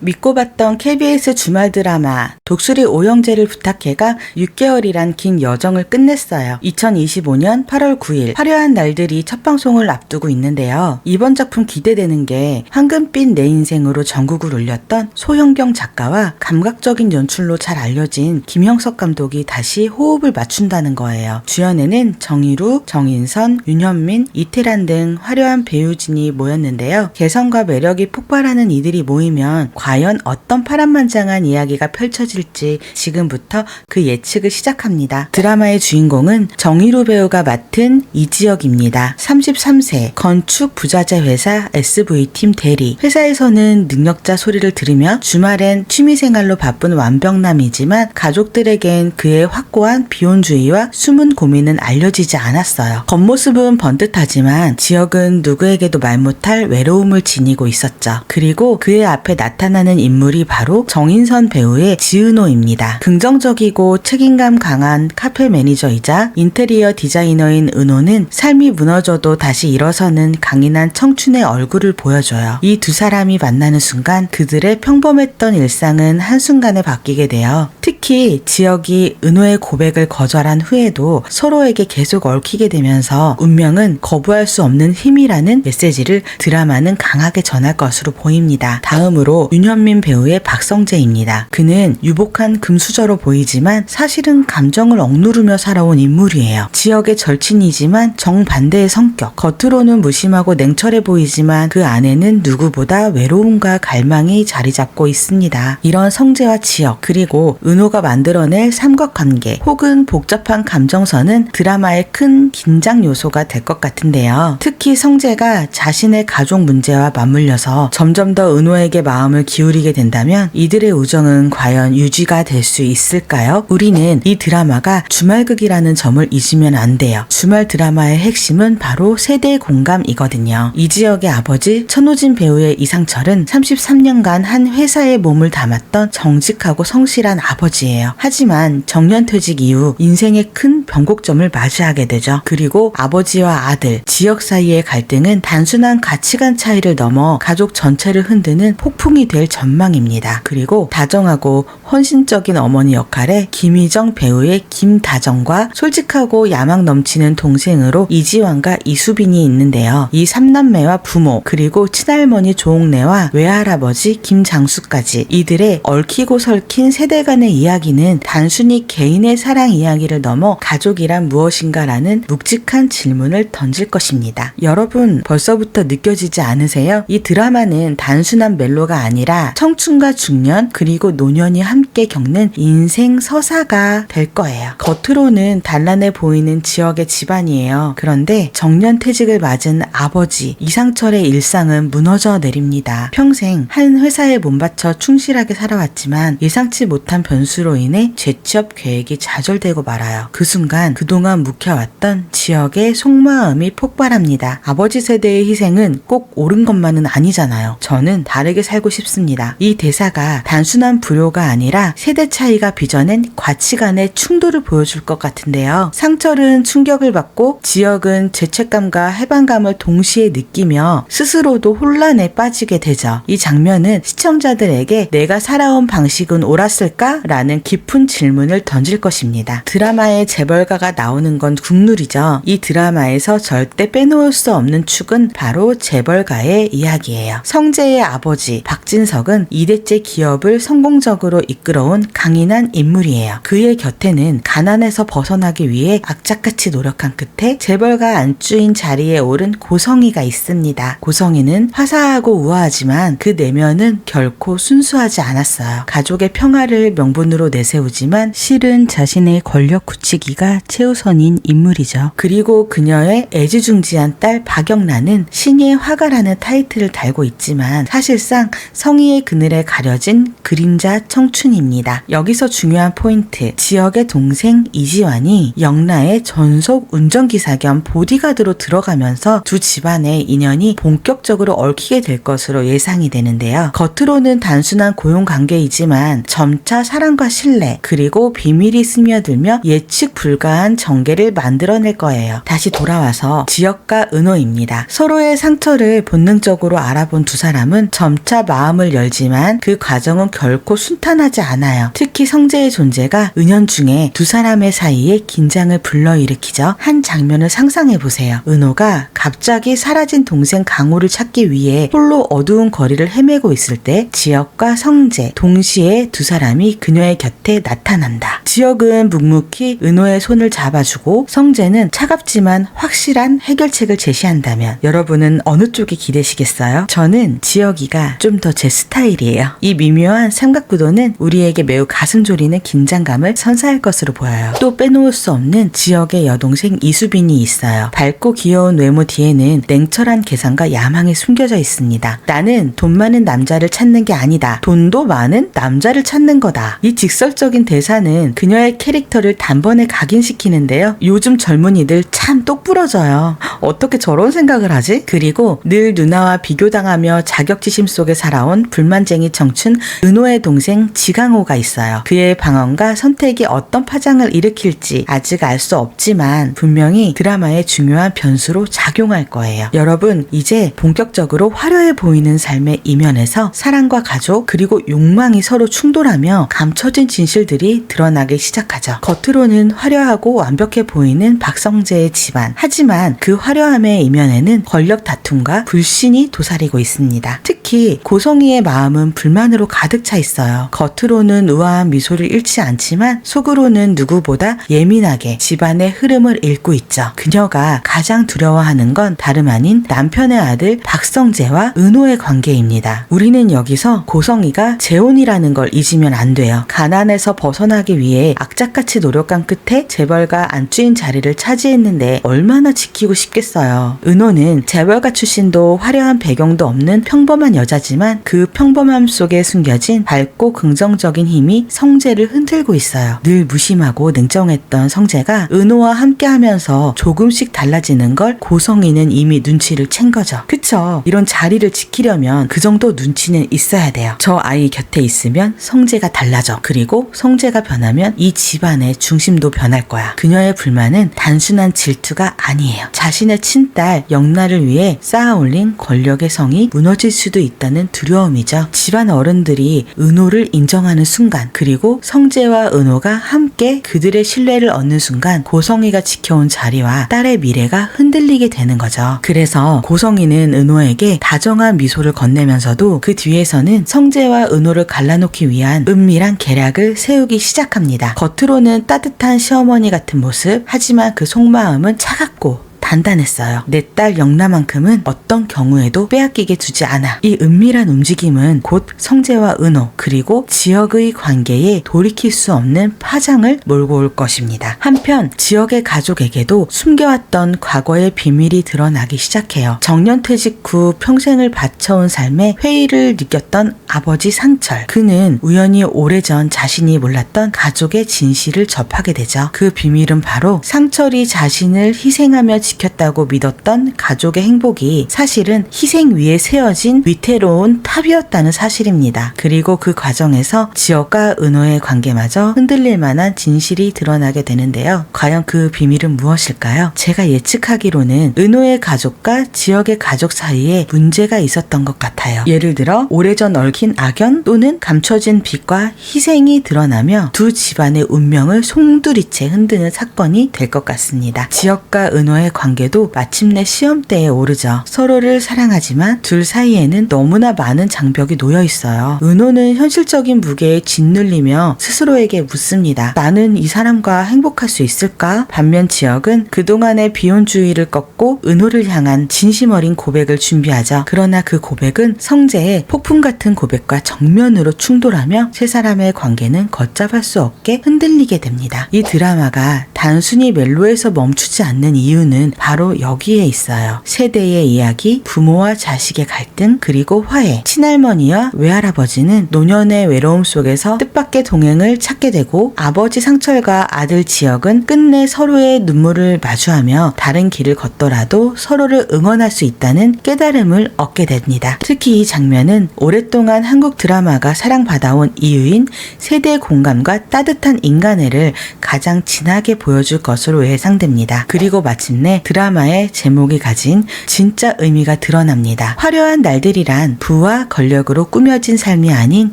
믿고 봤던 KBS 주말 드라마 독수리 오영재를 부탁해가 6개월이란 긴 여정을 끝냈어요. 2025년 8월 9일 화려한 날들이 첫 방송을 앞두고 있는데요. 이번 작품 기대되는 게 황금빛 내 인생으로 전국을 울렸던 소현경 작가와 감각적인 연출로 잘 알려진 김형석 감독이 다시 호흡을 맞춘다는 거예요. 주연에는 정희루, 정인선, 윤현민, 이태란 등 화려한 배우진이 모였는데요. 개성과 매력이 폭발하는 이들이 모이면 과연 어떤 파란만장한 이야기가 펼쳐질지 지금부터 그 예측을 시작합니다. 드라마의 주인공은 정희루 배우가 맡은 이지혁입니다. 33세, 건축 부자재 회사 SV팀 대리. 회사에서는 능력자 소리를 들으며 주말엔 취미생활로 바쁜 완벽남이지만 가족들에겐 그의 확고한 비혼주의와 숨은 고민은 알려지지 않았어요. 겉모습은 번듯하지만 지혁은 누구에게도 말 못할 외로움을 지니고 있었죠. 그리고 그의 앞에 나타나는 인물이 바로 정인선 배우의 지은호입니다. 긍정적이고 책임감 강한 카페 매니저이자 인테리어 디자이너인 은호는 삶이 무너져도 다시 일어서는 강인한 청춘의 얼굴을 보여줘요. 이 두 사람이 만나는 순간 그들의 평범했던 일상은 한순간에 바뀌게 돼요. 특히 지혁이 은호의 고백을 거절한 후에도 서로에게 계속 얽히게 되면서 운명은 거부할 수 없는 힘이라는 메시지를 드라마는 강하게 전할 것으로 보입니다. 다음으로 윤현민 배우의 박성재입니다. 그는 유복한 금수저로 보이지만 사실은 감정을 억누르며 살아온 인물이에요. 지역의 절친이지만 정반대의 성격. 겉으로는 무심하고 냉철해 보이지만 그 안에는 누구보다 외로움과 갈망이 자리 잡고 있습니다. 이런 성재와 지역 그리고 은호가 만들어낼 삼각관계 혹은 복잡한 감정선은 드라마의 큰 긴장 요소가 될 것 같은데요. 특히 성재가 자신의 가족 문제와 맞물려서 점점 더 은호에게 마음을 기울이게 된다면 이들의 우정은 과연 유지가 될 수 있을까요? 우리는 이 드라마가 주말극이라는 점을 잊으면 안 돼요. 주말 드라마의 핵심은 바로 세대 공감이거든요. 이지혁의 아버지 천호진 배우의 이상철은 33년간 한 회사에 몸을 담았던 정직하고 성실한 아버지예요. 하지만 정년퇴직 이후 인생의 큰 변곡점을 맞이하게 되죠. 그리고 아버지와 아들, 지역 사이의 갈등은 단순한 가치관 차이를 넘어 가족 전체를 흔드는 폭풍이 될 전망입니다. 그리고 다정하고 헌신적인 어머니 역할에 김희정 배우의 김다정과 솔직하고 야망 넘치는 동생으로 이지환과 이수빈이 있는데요. 이 삼남매와 부모 그리고 친할머니 조옥래와 외할아버지 김장수까지 이들의 얽히고 설킨 세대 간의 이야기는 단순히 개인의 사랑 이야기를 넘어 가족이란 무엇인가라는 묵직한 질문을 던질 것입니다. 여러분 벌써부터 느껴지지 않으세요? 이 드라마는 단순한 멜로가 아니라 청춘과 중년 그리고 노년이 함께 겪는 인생 서사가 될 거예요. 겉으로는 단란해 보이는 지역의 집안이에요. 그런데 정년퇴직을 맞은 아버지 이상철의 일상은 무너져 내립니다. 평생 한 회사에 몸바쳐 충실하게 살아왔지만 예상치 못한 변수로 인해 재취업 계획이 좌절되고 말아요. 그 순간 그동안 묵혀왔던 지역의 속마음이 폭발합니다. 아버지 세대의 희생은 꼭 옳은 것만은 아니잖아요. 저는 다르게 살고 싶습니다. 이 대사가 단순한 불효가 아니라 세대 차이가 빚어낸 가치관의 충돌을 보여줄 것 같은데요. 상철은 충격을 받고 지역은 죄책감과 해방감을 동시에 느끼며 스스로도 혼란에 빠지게 되죠. 이 장면은 시청자들에게 내가 살아온 방식은 옳았을까? 라는 깊은 질문을 던질 것입니다. 드라마에 재벌가가 나오는 건 국룰이죠. 이 드라마에서 절대 빼놓을 수 없는 축은 바로 재벌가의 이야기예요. 성재의 아버지 박진석은 2대째 기업을 성공적으로 이끌어온 강인한 인물이에요. 그의 곁에는 가난에서 벗어나기 위해 악착같이 노력한 끝에 재벌가 안주인 자리에 오른 고성희가 있습니다. 고성희는 화사하고 우아하지만 그 내면은 결코 순수하지 않았어요. 가족의 평화를 명분으로 내세우지만 실은 자신의 권력 굳히기가 최우선인 인물이죠. 그리고 그녀의 애지중지한 딸 박영란은 신의 화가라는 타이틀을 달고 있지만 사실상 성희의 그늘에 가려진 그림자 청춘입니다. 여기서 중요한 포인트, 지역의 동생 이지환이 영라의 전속 운전기사 겸 보디가드로 들어가면서 두 집안의 인연이 본격적으로 얽히게 될 것으로 예상이 되는데요. 겉으로는 단순한 고용관계이지만 점차 사랑과 신뢰 그리고 비밀이 스며들며 예측 불가한 전개를 만들어낼 거예요. 다시 돌아와서 지역과 은호입니다. 서로의 상처를 본능적으로 알아본 두 사람은 점차 마음을 열지만 그 과정은 결코 순탄하지 않아요. 특히 성재의 존재가 은연중에 두 사람의 사이에 긴장을 불러일으키죠. 한 장면을 상상해보세요. 은호가 갑자기 사라진 동생 강호를 찾기 위해 홀로 어두운 거리를 헤매고 있을 때 지혁과 성재 동시에 두 사람이 그녀의 곁에 나타난다. 지혁은 묵묵히 은호의 손을 잡아주고 성재는 차갑지만 확실한 해결책을 제시한다면 여러분은 어느 쪽에 기대시겠어요? 저는 지혁이가 좀 더 제 스타일이에요. 이 미묘한 삼각구도는 우리에게 매우 가슴 졸이는 긴장감을 선사할 것으로 보여요. 또 빼놓을 수 없는 지혁의 여동생 이수빈이 있어요. 밝고 귀여운 외모 뒤에는 냉철한 계산과 야망이 숨겨져 있습니다. 나는 돈 많은 남자를 찾는 게 아니다. 돈도 많은 남자를 찾는 거다. 이 직설적인 대사는 그녀의 캐릭터를 단번에 각인시키는데요. 요즘 젊은이들 참 똑부러져요. 어떻게 저런 생각을 하지? 그리고 늘 누나와 비교당하며 자격지심 속에 살아온 불만쟁이 청춘 은호의 동생 지강호가 있어요. 그의 방언과 선택이 어떤 파장을 일으킬지 아직 알 수 없지만 분명히 드라마의 중요한 변수로 작용할 거예요. 여러분, 이제 본격적으로 화려해 보이는 삶의 이면에서 사랑과 가족 그리고 욕망이 서로 충돌하며 감춰진 진실들이 드러나기 시작하죠. 겉으로는 화려하고 완벽해 보이는 박성재의 집안. 하지만 그 화려함의 이면에는 권력 다툼과 불신이 도사리고 있습니다. 특히 고성희의 마음은 불만으로 가득 차 있어요. 겉으로는 우아한 미소를 잃지 않지만 속으로는 누구보다 예민하게 집안의 흐름을 읽고 있죠. 그녀가 가장 두려워하는 건 다름 아닌 남편의 아들 박성재와 은호의 관계입니다. 우리는 여기서 고성희가 재혼이라는 걸 잊으면 안 돼요. 가난에서 벗어나기 위해 악착같이 노력한 끝에 재벌가 안주인 자리를 차지했는데 얼마나 지키고 싶겠어요. 은호는 재벌가 출신도 화려한 배경도 없는 평범한 여자지만 그 평범함 속에 숨겨진 밝고 긍정적인 힘이 성재를 흔들고 있어요. 늘 무심하고 냉정했던 성재가 은호와 함께하면서 조금씩 달라지는 걸 고성희는 이미 눈치를 챈 거죠. 그쵸? 이런 자리를 지키려면 그 정도 눈치는 있어야 돼요. 저 아이 곁에 있으면 성재가 달라져. 그리고 성재가 변하면 이 집안의 중심도 변할 거야. 그녀의 불만은 단순한 질투가 아니에요. 자신의 친딸 영란을 위해 쌓아올린 권력의 성이 무너질 수도 있다는 두려움이죠. 집안 어른들이 은호를 인정하는 순간, 그리고 성재와 은호가 함께 그들의 신뢰를 얻는 순간 고성희가 지켜온 자리와 딸의 미래가 흔들리게 되는 거죠. 그래서 고성희는 은호에게 다정한 미소를 건네면서도 그 뒤에서는 성재와 은호를 갈라놓기 위한 은밀한 계략을 세우기 시작합니다. 겉으로는 따뜻한 시어머니 같은 모습, 하지만 그 속마음은 차갑고 단단했어요. 내 딸 영라만큼은 어떤 경우에도 빼앗기게 두지 않아. 이 은밀한 움직임은 곧 성재와 은호 그리고 지혁의 관계에 돌이킬 수 없는 파장을 몰고 올 것입니다. 한편 지혁의 가족에게도 숨겨왔던 과거의 비밀이 드러나기 시작해요. 정년퇴직 후 평생을 바쳐온 삶에 회의를 느꼈던 아버지 상철. 그는 우연히 오래전 자신이 몰랐던 가족의 진실을 접하게 되죠. 그 비밀은 바로 상철이 자신을 희생하며 지켰다고 믿었던 가족의 행복이 사실은 희생 위에 세워진 위태로운 탑이었다는 사실입니다. 그리고 그 과정에서 지혁과 은호의 관계마저 흔들릴 만한 진실이 드러나게 되는데요. 과연 그 비밀은 무엇일까요? 제가 예측하기로는 은호의 가족과 지혁의 가족 사이에 문제가 있었던 것 같아요. 예를 들어 오래전 얽힌 악연 또는 감춰진 빚과 희생이 드러나며 두 집안의 운명을 송두리째 흔드는 사건이 될 것 같습니다. 지혁과 은호의 관계도 마침내 시험대에 오르죠. 서로를 사랑하지만 둘 사이에는 너무나 많은 장벽이 놓여 있어요. 은호는 현실적인 무게에 짓눌리며 스스로에게 묻습니다. 나는 이 사람과 행복할 수 있을까? 반면 지혁은 그동안의 비혼주의를 꺾고 은호를 향한 진심 어린 고백을 준비하죠. 그러나 그 고백은 성재의 폭풍 같은 고백과 정면으로 충돌하며 세 사람의 관계는 걷잡을 수 없게 흔들리게 됩니다. 이 드라마가 단순히 멜로에서 멈추지 않는 이유는 바로 여기에 있어요. 세대의 이야기, 부모와 자식의 갈등, 그리고 화해. 친할머니와 외할아버지는 노년의 외로움 속에서 뜻밖의 동행을 찾게 되고 아버지 상철과 아들 지혁은 끝내 서로의 눈물을 마주하며 다른 길을 걷더라도 서로를 응원할 수 있다는 깨달음을 얻게 됩니다. 특히 이 장면은 오랫동안 한국 드라마가 사랑받아온 이유인 세대 공감과 따뜻한 인간애를 가장 진하게 보여줄 것으로 예상됩니다. 그리고 마침내 때문에 드라마의 제목이 가진 진짜 의미가 드러납니다. 화려한 날들이란 부와 권력으로 꾸며진 삶이 아닌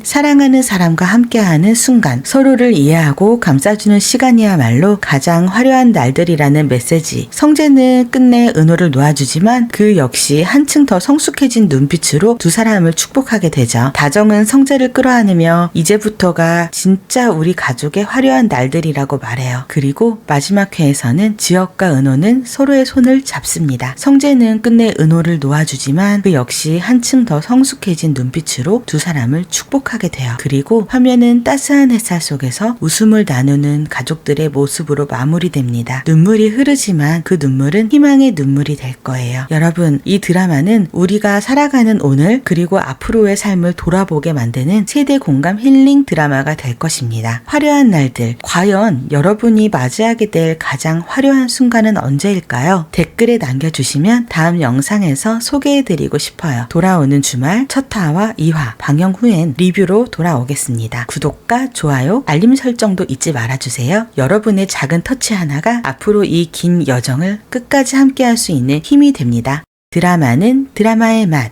사랑하는 사람과 함께하는 순간, 서로를 이해하고 감싸주는 시간이야말로 가장 화려한 날들이라는 메시지. 성재는 끝내 은호를 놓아주지만 그 역시 한층 더 성숙해진 눈빛으로 두 사람을 축복하게 되죠. 다정은 성재를 끌어안으며 이제부터가 진짜 우리 가족의 화려한 날들이라고 말해요. 그리고 마지막 회에서는 지혁과 은호는 서로의 손을 잡습니다. 성재는 끝내 은호를 놓아주지만 그 역시 한층 더 성숙해진 눈빛으로 두 사람을 축복하게 돼요. 그리고 화면은 따스한 햇살 속에서 웃음을 나누는 가족들의 모습으로 마무리됩니다. 눈물이 흐르지만 그 눈물은 희망의 눈물이 될 거예요. 여러분, 이 드라마는 우리가 살아가는 오늘 그리고 앞으로의 삶을 돌아보게 만드는 세대 공감 힐링 드라마가 될 것입니다. 화려한 날들, 과연 여러분이 맞이하게 될 가장 화려한 순간은 언제일까요? 댓글에 남겨주시면 다음 영상에서 소개해드리고 싶어요. 돌아오는 주말 첫 화와 2화 방영 후엔 리뷰로 돌아오겠습니다. 구독과 좋아요, 알림 설정도 잊지 말아주세요. 여러분의 작은 터치 하나가 앞으로 이 긴 여정을 끝까지 함께할 수 있는 힘이 됩니다. 드라마는 드라마의 맛.